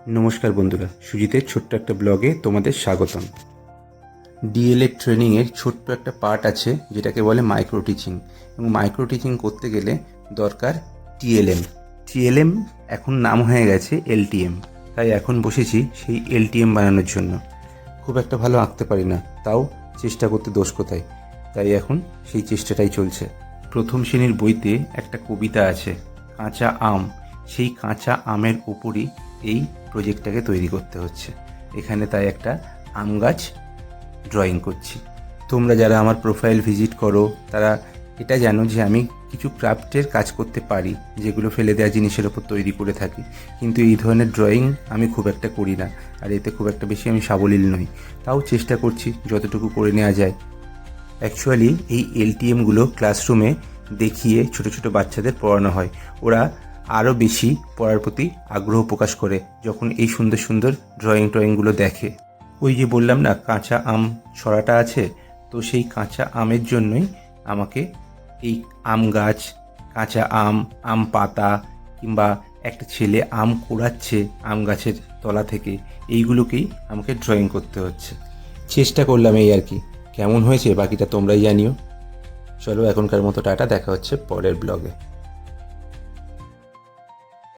নমস্কার বন্ধুরা, সুজিতের ছোট্ট একটা ব্লগে তোমাদের স্বাগতম। ডিএলএড ট্রেনিংয়ের ছোট্ট একটা পার্ট আছে যেটাকে বলে মাইক্রো টিচিং, এবং মাইক্রো টিচিং করতে গেলে দরকার টিএলএম। টিএলএম এখন নাম হয়ে গেছে এলটিএম, তাই এখন বসেছি সেই এলটিএম বানানোর জন্য। খুব একটা ভালো আঁকতে পারি না, তাও চেষ্টা করতে দোষ কোথায়, তাই এখন সেই চেষ্টাটাই চলছে। প্রথম শ্রেণীর বইতে একটা কবিতা আছে, কাঁচা আম। সেই কাঁচা আমের উপরই এই প্রজেক্টটাকে তৈরি করতে হচ্ছে। এখানে তাই একটা আম গাছ ড্রয়িং করছি। তোমরা যারা আমার প্রোফাইল ভিজিট করো তারা এটা জানো যে আমি কিছু ক্রাফটের কাজ করতে পারি, যেগুলো ফেলে দেওয়া জিনিসের ওপর তৈরি করে থাকি, কিন্তু এই ধরনের ড্রয়িং আমি খুব একটা করি না, আর এতে খুব একটা বেশি আমি সাবলীল নই। তাও চেষ্টা করছি যতটুকু করে নেওয়া যায়। অ্যাকচুয়ালি এই এলটিএমগুলো ক্লাসরুমে দেখিয়ে ছোট ছোট বাচ্চাদের পড়ানো হয়। ওরা আরও বেশি পড়ার প্রতি আগ্রহ প্রকাশ করে যখন এই সুন্দর সুন্দর ড্রয়িংগুলো দেখে। ওই যে বললাম না কাঁচা আম ছড়াটা আছে, তো সেই কাঁচা আমের জন্যই আমাকে এই আম গাছ, কাঁচা আম, আম পাতা, কিংবা একটা ছেলে আম কুড়াচ্ছে আম গাছের তলা থেকে, এইগুলোকেই আমাকে ড্রয়িং করতে হচ্ছে। চেষ্টা করলাম এই আর কি। কেমন হয়েছে বাকিটা তোমরাই জানিও। চলো এখনকার মতো টাটা, দেখা হচ্ছে পরের ব্লগে।